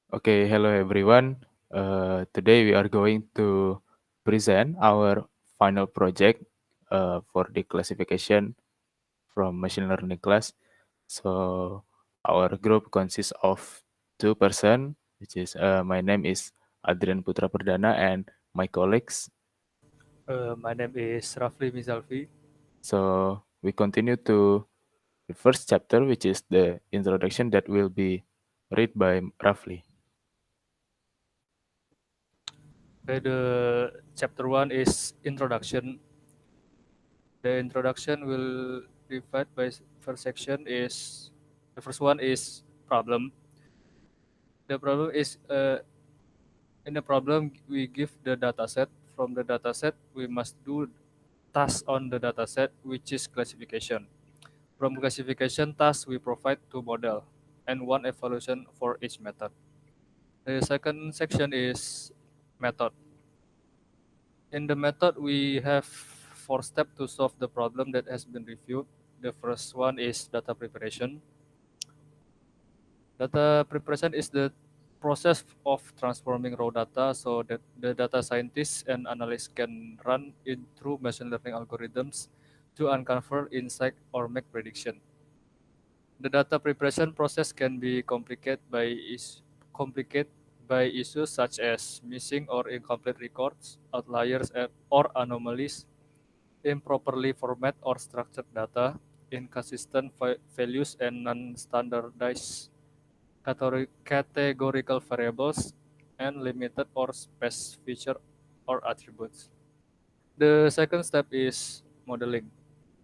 Okay, hello everyone. Today we are going to present our final project for the classification from machine learning class. So our group consists of 2 person, which is my name is Adrian Putra Perdana and my colleagues. My name is Rafli Mizalfi. So we continue to the first chapter, which is the introduction that will be read by Rafli. The chapter one is introduction. The introduction will divide by first section is the first one is problem. The problem is in the problem we give the data set. From the data set we must do task on the data set, which is classification. From classification task we provide two model and one evaluation for each method. The second section is method. In the method, we have 4 steps to solve the problem that has been reviewed. The first one is data preparation. Data preparation is the process of transforming raw data so that the data scientists and analysts can run it through machine learning algorithms to uncover insight or make prediction. The data preparation process can be complicated by issues such as missing or incomplete records, outliers, or anomalies, improperly format or structured data, inconsistent values, and non-standardized categorical variables, and limited or sparse feature or attributes. The second step is modeling.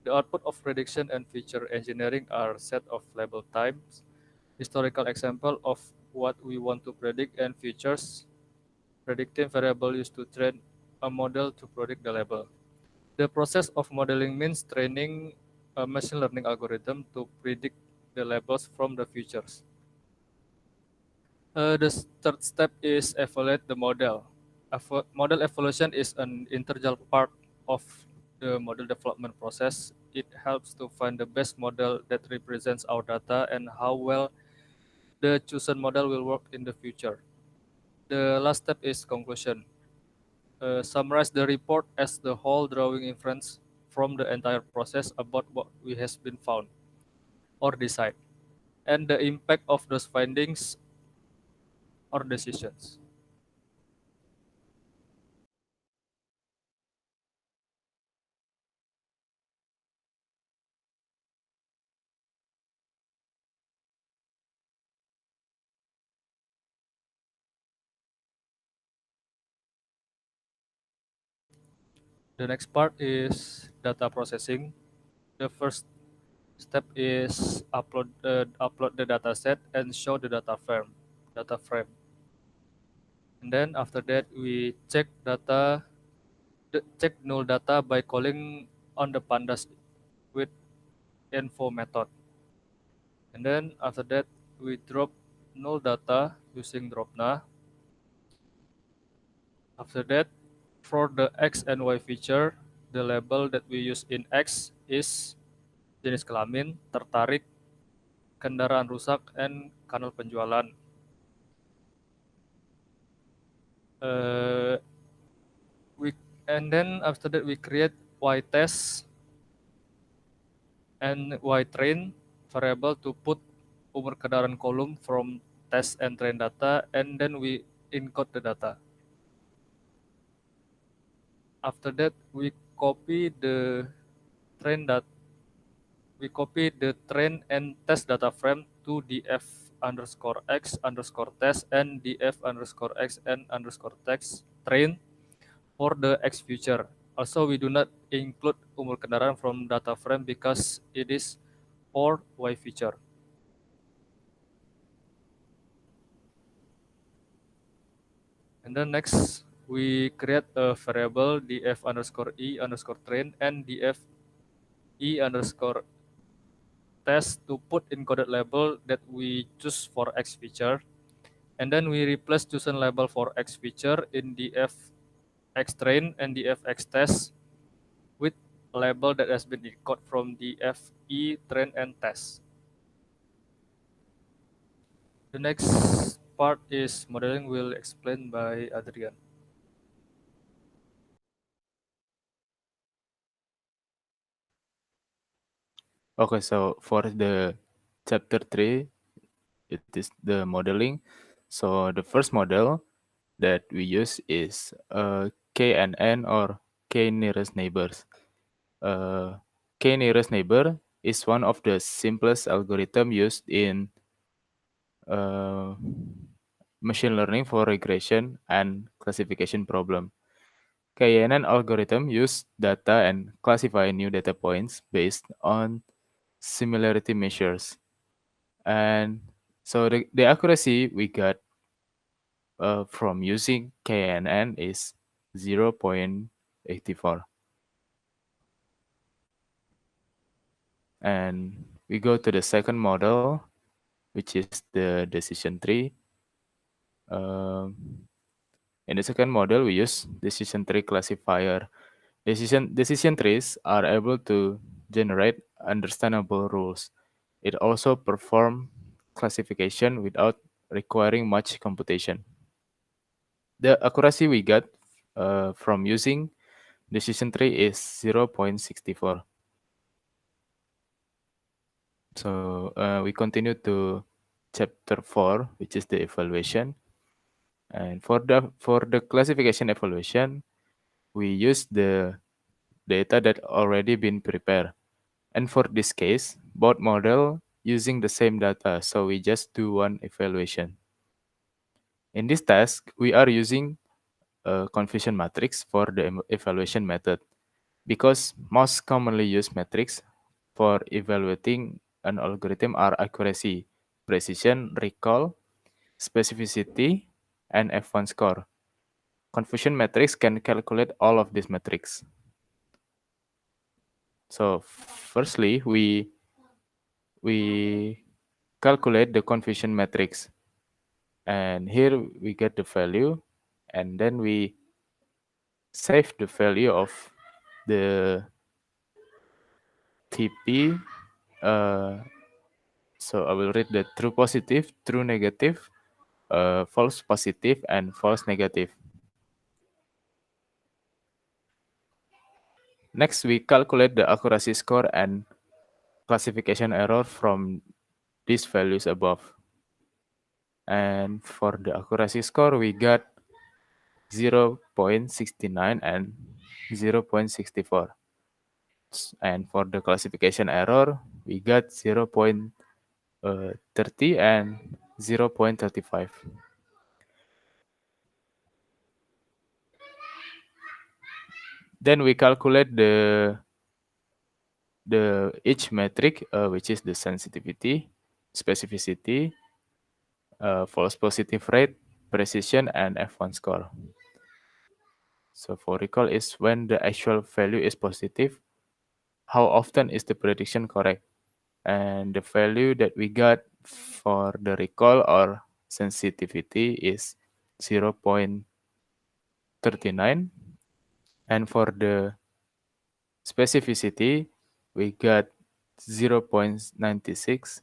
The output of prediction and feature engineering are set of label types, historical example of what we want to predict, and features, predicting variable used to train a model to predict the label. The process of modeling means training a machine learning algorithm to predict the labels from the features. The third step is evaluate the model. Model evaluation is an integral part of the model development process. It helps to find the best model that represents our data and how well the chosen model will work in the future. The last step is conclusion. Summarize the report as the whole, drawing inference from the entire process about what we has been found or decide, and the impact of those findings or decisions. The next part is data processing. The first step is upload the data set and show the data frame. And then after that we check null data by calling on the pandas with info method. And then after that we drop null data using dropna. After that, for the X and Y feature, the label that we use in X is jenis kelamin, tertarik, kendaraan rusak, and kanal penjualan. Uh, we and then after that we create Y test and Y train variable to put umur kendaraan kolom from test and train data, and then we encode the data. After that we copy the train data we copy the train and test data frame to df underscore x underscore test and df underscore x and underscore text train for the x feature. Also, we do not include umur kendaraan from data frame because it is for y feature. And then next, we create a variable df underscore e underscore train and df e underscore test to put encoded label that we choose for X feature. And then we replace chosen label for X feature in df X train and df X test with a label that has been encoded from df E train and test. The next part is modeling will explained by Adrian. Okay, so for the chapter 3, it is the modeling. So the first model that we use is KNN or K nearest neighbors. Uh, K nearest neighbor is one of the simplest algorithm used in uh, machine learning for regression and classification problem. KNN algorithm use data and classify new data points based on similarity measures. And so the accuracy we got from using KNN is 0.84. And we go to the second model, which is the decision tree. Um, in the second model, we use decision tree classifier. Decision trees are able to generate understandable rules. It also perform classification without requiring much computation. The accuracy we got from using decision tree is 0.64. So we continue to chapter 4, which is the evaluation. And for the classification evaluation, we use the data that already been prepared. And for this case, both model using the same data, so we just do one evaluation. In this task, we are using a confusion matrix for the evaluation method because most commonly used metrics for evaluating an algorithm are accuracy, precision, recall, specificity, and F1 score. Confusion matrix can calculate all of these metrics. So firstly, we calculate the confusion matrix. And here we get the value, and then we save the value of the TP. Uh, so I will read the true positive, true negative, false positive, and false negative. Next, we calculate the accuracy score and classification error from these values above. And for the accuracy score, we got 0.69 and 0.64. And for the classification error, we got 0.30 and 0.35. Then we calculate the each metric, which is the sensitivity, specificity, false positive rate, precision, and F1 score. So for recall is when the actual value is positive, how often is the prediction correct? And the value that we got for the recall or sensitivity is 0.39. And for the specificity, we got 0.96.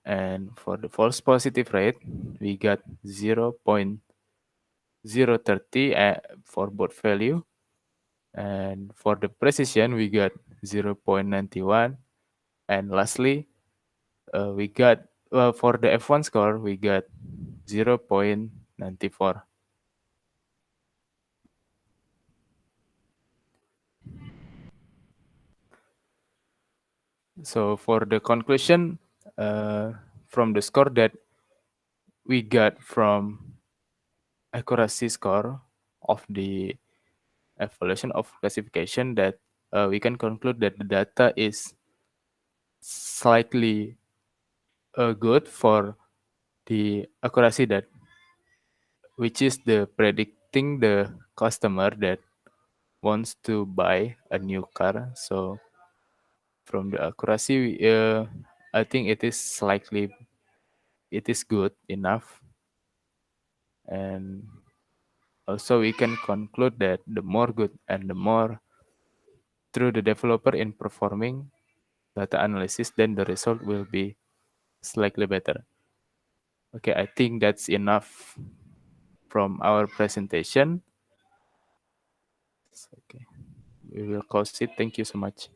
And for the false positive rate, we got 0.030 for both value. And for the precision, we got 0.91. And lastly, we got, well, for the F1 score, we got 0.94. So for the conclusion, from the score that we got from accuracy score of the evaluation of classification, that we can conclude that the data is slightly good for the accuracy that which is the predicting the customer that wants to buy a new car. So from the accuracy, I think it is good enough. And also we can conclude that the more good and the more through the developer in performing data analysis, then the result will be slightly better. Okay, I think that's enough from our presentation. Okay, we will close it. Thank you so much.